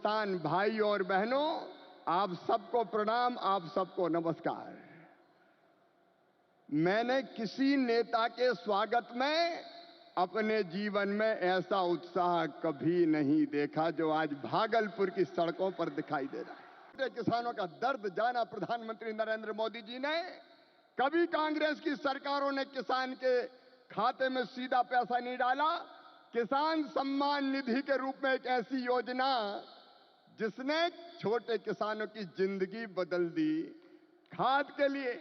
किसान भाई और बहनों, आप सबको प्रणाम, आप सबको नमस्कार। मैंने किसी नेता के स्वागत में अपने जीवन में ऐसा उत्साह कभी नहीं देखा जो आज भागलपुर की सड़कों पर दिखाई दे रहा है। किसानों का दर्द जाना प्रधानमंत्री नरेंद्र मोदी जी ने। कभी कांग्रेस की सरकारों ने किसान के खाते में सीधा पैसा नहीं डाला। किसान सम्मान निधि के रूप में एक ऐसी योजना जिसने छोटे किसानों की जिंदगी बदल दी। खाद के लिए,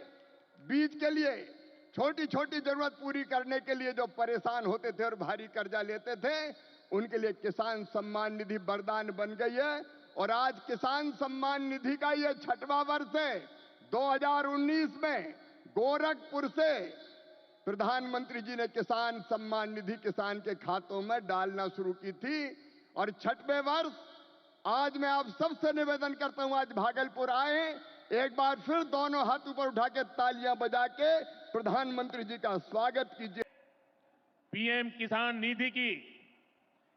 बीज के लिए, छोटी छोटी जरूरत पूरी करने के लिए जो परेशान होते थे और भारी कर्जा लेते थे, उनके लिए किसान सम्मान निधि वरदान बन गई है। और आज किसान सम्मान निधि का यह 6वां वर्ष है। 2019 में गोरखपुर से प्रधानमंत्री जी ने किसान सम्मान निधि किसान के खातों में डालना शुरू की थी। और 6वें वर्ष आज मैं आप सबसे निवेदन करता हूं, आज भागलपुर आए, एक बार फिर दोनों हाथ ऊपर उठा के तालियां बजा के प्रधानमंत्री जी का स्वागत कीजिए। पीएम किसान निधि की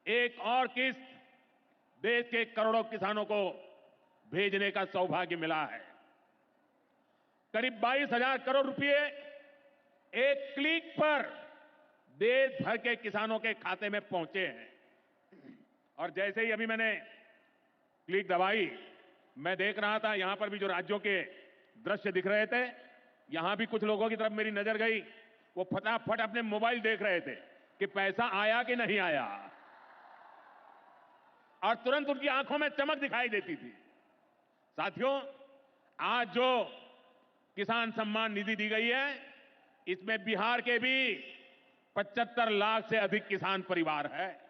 एक और किस्त देश के करोड़ों किसानों को भेजने का सौभाग्य मिला है। करीब 22,000 करोड़ रुपए एक क्लिक पर देश भर के किसानों के खाते में पहुंचे हैं। और जैसे ही अभी मैंने क्लिक दबाई, मैं देख रहा था यहां पर भी जो राज्यों के दृश्य दिख रहे थे, यहां भी कुछ लोगों की तरफ मेरी नजर गई। वो फटाफट अपने मोबाइल देख रहे थे कि पैसा आया कि नहीं आया, और तुरंत उनकी आंखों में चमक दिखाई देती थी। साथियों, आज जो किसान सम्मान निधि दी गई है, इसमें बिहार के भी 75 लाख से अधिक किसान परिवार है।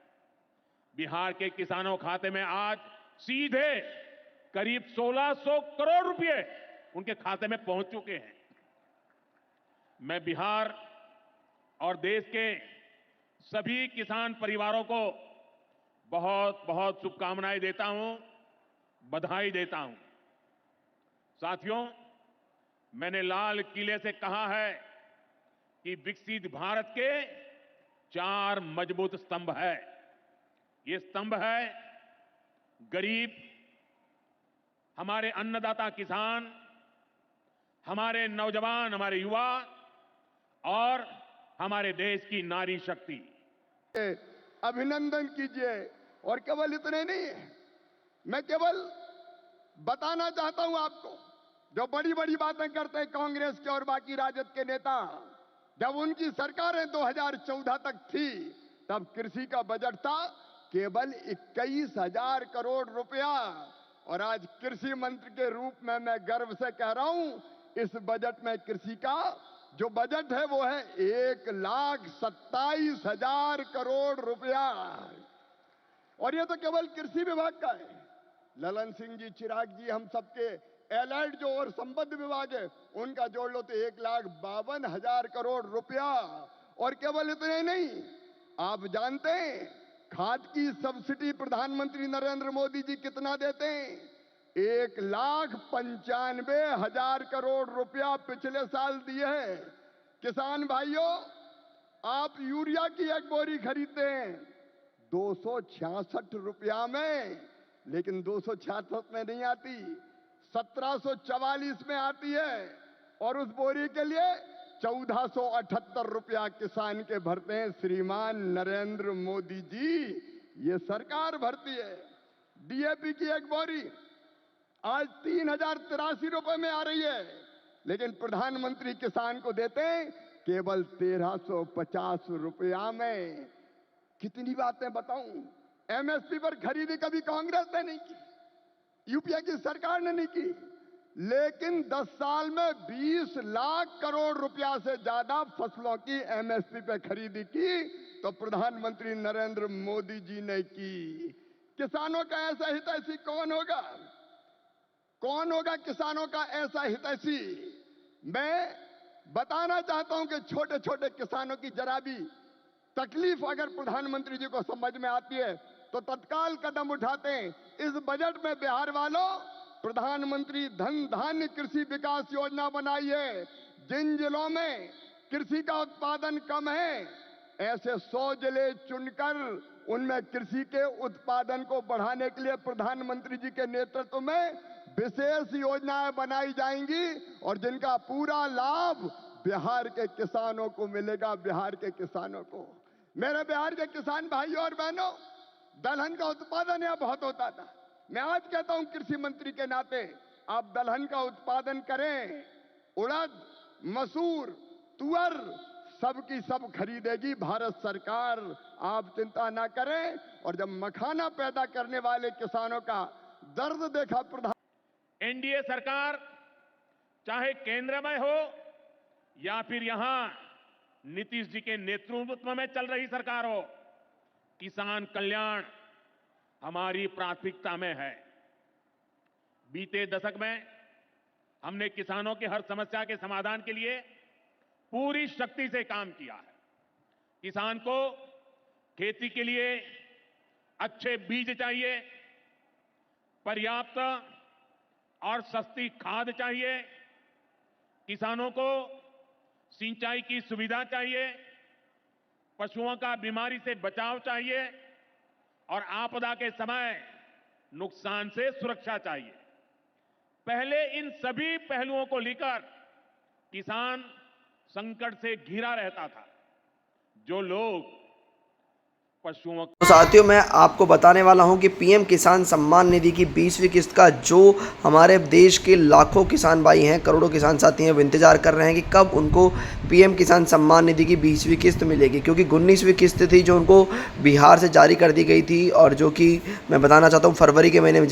बिहार के किसानों खाते में आज सीधे करीब 1600 करोड़ रुपए उनके खाते में पहुंच चुके हैं। मैं बिहार और देश के सभी किसान परिवारों को बहुत बहुत शुभकामनाएं देता हूं, बधाई देता हूं। साथियों, मैंने लाल किले से कहा है कि विकसित भारत के 4 मजबूत स्तंभ है। ये स्तंभ है गरीब, हमारे अन्नदाता किसान, हमारे नौजवान, हमारे युवा और हमारे देश की नारी शक्ति। अभिनंदन कीजिए। और केवल इतने नहीं है, मैं केवल बताना चाहता हूं आपको, जो बड़ी बड़ी बातें करते हैं कांग्रेस के और बाकी राजद के नेता, जब उनकी सरकारें 2014 तक थी, तब कृषि का बजट था केवल 21,000 करोड़ रुपया। और आज कृषि मंत्री के रूप में मैं गर्व से कह रहा हूं, इस बजट में कृषि का जो बजट है वो है 1,27,000 करोड़ रुपया। और ये तो केवल कृषि विभाग का है। ललन सिंह जी, चिराग जी, हम सबके एलाइड जो और संबद्ध विभाग है, उनका जोड़ लो तो 1,52,000 करोड़ रुपया। और केवल इतने नहीं, आप जानते हैं खाद की सब्सिडी प्रधानमंत्री नरेंद्र मोदी जी कितना देते हैं? 1,95,000 करोड़ रुपया पिछले साल दिए हैं। किसान भाइयों, आप यूरिया की एक बोरी खरीदते हैं 266 रुपया में, लेकिन 266 में नहीं आती, 1744 में आती है। और उस बोरी के लिए 1478 रुपया किसान के भरते हैं श्रीमान नरेंद्र मोदी जी, ये सरकार भरती है। डीएपी की एक बोरी आज 3,083 रुपए में आ रही है, लेकिन प्रधानमंत्री किसान को देते हैं केवल 1,350 रुपया में। कितनी बातें बताऊं। एमएसपी पर खरीदी कभी कांग्रेस ने नहीं की, यूपीए की सरकार ने नहीं की, लेकिन 10 साल में 20 लाख करोड़ रुपया से ज्यादा फसलों की एमएसपी पे खरीदी की तो प्रधानमंत्री नरेंद्र मोदी जी ने की। किसानों का ऐसा हितैषी कौन होगा? कौन होगा किसानों का ऐसा हितैषी? मैं बताना चाहता हूं कि छोटे छोटे किसानों की जरा भी तकलीफ अगर प्रधानमंत्री जी को समझ में आती है तो तत्काल कदम उठाते हैं। इस बजट में बिहार वालों, प्रधानमंत्री धन धान्य कृषि विकास योजना बनाई है। जिन जिलों में कृषि का उत्पादन कम है, ऐसे 100 जिले चुनकर उनमें कृषि के उत्पादन को बढ़ाने के लिए प्रधानमंत्री जी के नेतृत्व में विशेष योजनाएं बनाई जाएंगी और जिनका पूरा लाभ बिहार के किसानों को मिलेगा। बिहार के किसानों को, मेरे बिहार के किसान भाइयों और बहनों, दलहन का उत्पादन यहाँ बहुत होता था। मैं आज कहता हूं कृषि मंत्री के नाते, आप दलहन का उत्पादन करें। उड़द, मसूर, तुअर सबकी सब खरीदेगी भारत सरकार, आप चिंता ना करें। और जब मखाना पैदा करने वाले किसानों का दर्द देखा प्रधान, एनडीए सरकार चाहे केंद्र में हो या फिर यहां नीतीश जी के नेतृत्व में चल रही सरकार हो, किसान कल्याण हमारी प्राथमिकता में है। बीते दशक में हमने किसानों की हर समस्या के समाधान के लिए पूरी शक्ति से काम किया है। किसान को खेती के लिए अच्छे बीज चाहिए, पर्याप्त और सस्ती खाद चाहिए, किसानों को सिंचाई की सुविधा चाहिए, पशुओं का बीमारी से बचाव चाहिए और आपदा के समय नुकसान से सुरक्षा चाहिए। पहले इन सभी पहलुओं को लेकर किसान संकट से घिरा रहता था। जो लोग पशुओं तो साथियों, मैं आपको बताने वाला हूं कि पीएम किसान सम्मान निधि की 20वीं किस्त का जो हमारे देश के लाखों किसान भाई हैं, करोड़ों किसान साथी हैं, वो इंतजार कर रहे हैं कि कब उनको पीएम किसान सम्मान निधि की 20वीं किस्त मिलेगी। क्योंकि 19वीं किस्त थी जो उनको बिहार से जारी कर दी गई थी और जो कि मैं बताना चाहता हूँ फरवरी के महीने में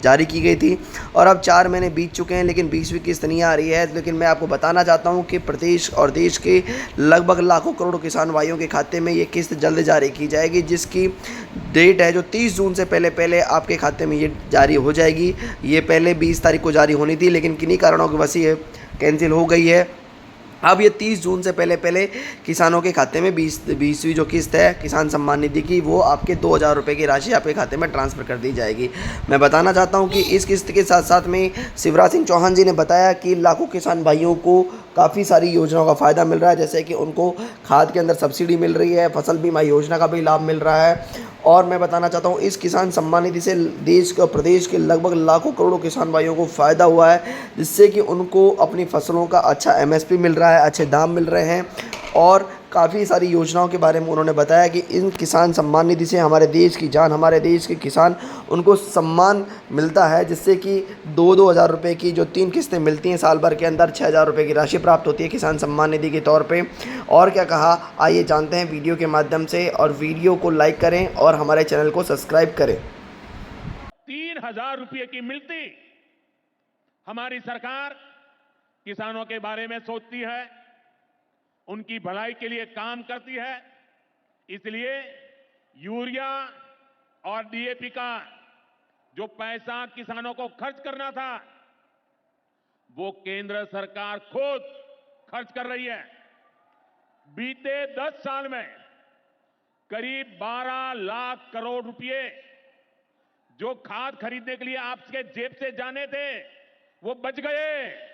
जारी की गई थी और अब 4 महीने बीत चुके हैं लेकिन 20वीं किस्त नहीं आ रही है। लेकिन मैं आपको बताना चाहता हूँ कि प्रदेश और देश के लगभग लाखों करोड़ों किसान भाइयों के खाते में ये किस्त जल्द जारी की जाएगी, जिसकी डेट है जो 30 जून से पहले आपके खाते में ये जारी हो जाएगी। ये पहले 20 तारीख को जारी होनी थी लेकिन किन्हीं कारणों की वजह से ये कैंसिल हो गई है। अब ये 30 जून से पहले किसानों के खाते में 20वीं जो किस्त है किसान सम्मान निधि की, वो आपके 2000 रुपये की राशि आपके खाते में ट्रांसफ़र कर दी जाएगी। मैं बताना चाहता हूँ कि इस किस्त के साथ साथ में शिवराज सिंह चौहान जी ने बताया कि लाखों किसान भाइयों को काफ़ी सारी योजनाओं का फ़ायदा मिल रहा है, जैसे कि उनको खाद के अंदर सब्सिडी मिल रही है, फसल बीमा योजना का भी लाभ मिल रहा है। और मैं बताना चाहता हूँ इस किसान सम्मान निधि से देश और प्रदेश के लगभग लाखों करोड़ों किसान भाइयों को फ़ायदा हुआ है, जिससे कि उनको अपनी फसलों का अच्छा एमएसपी मिल रहा है, अच्छे दाम मिल रहे हैं। और काफ़ी सारी योजनाओं के बारे में उन्होंने बताया कि इन किसान सम्मान निधि से हमारे देश की जान, हमारे देश के किसान, उनको सम्मान मिलता है, जिससे कि 2-2 हज़ार रुपये की जो 3 किस्तें मिलती हैं साल भर के अंदर 6,000 रुपये की राशि प्राप्त होती है किसान सम्मान निधि के तौर पे। और क्या कहा, आइए जानते हैं वीडियो के माध्यम से, और वीडियो को लाइक करें और हमारे चैनल को सब्सक्राइब करें। 3,000 रुपये की मिलती हमारी सरकार किसानों के बारे में सोचती है, उनकी भलाई के लिए काम करती है। इसलिए यूरिया और डीएपी का जो पैसा किसानों को खर्च करना था, वो केंद्र सरकार खुद खर्च कर रही है। बीते 10 साल में करीब 12 लाख करोड़ रुपए जो खाद खरीदने के लिए आपके जेब से जाने थे, वो बच गए।